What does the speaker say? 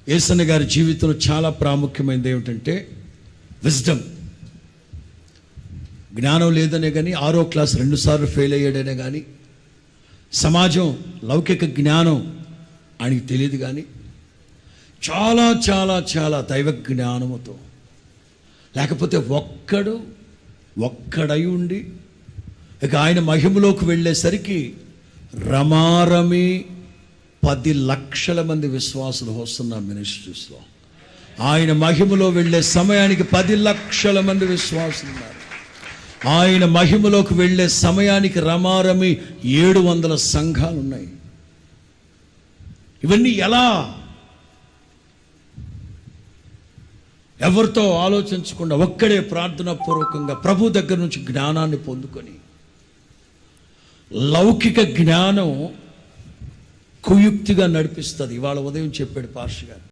యేసయ్య గారి జీవితంలో చాలా ప్రాముఖ్యమైనది ఏమిటంటే విజ్డమ్. జ్ఞానం లేదనే కానీ 6వ క్లాస్ 2 సార్లు ఫెయిల్ అయ్యాడనే కానీ, సమాజం లౌకిక జ్ఞానం ఆయనకి తెలియదు కానీ, చాలా చాలా చాలా దైవ జ్ఞానముతో, లేకపోతే ఒక్కడై ఉండి ఇక ఆయన మహిమలోకి వెళ్ళేసరికి రమారమి 10 లక్షల మంది విశ్వాసులు వస్తున్నారు మినిస్ట్రీస్లో. ఆయన మహిమలో వెళ్ళే సమయానికి 10 లక్షల మంది విశ్వాసులు ఉన్నారు. ఆయన మహిమలోకి వెళ్ళే సమయానికి రమారమి 700 సంఘాలు ఉన్నాయి. ఇవన్నీ ఎలా? ఎవరితో ఆలోచించకుండా ఒక్కడే ప్రార్థనాపూర్వకంగా ప్రభు దగ్గర నుంచి జ్ఞానాన్ని పొందుకొని, లౌకిక జ్ఞానం కుయుక్తిగా నడిపిస్తుంది. ఇవాళ ఉదయం చెప్పాడు పాస్టర్ గారు.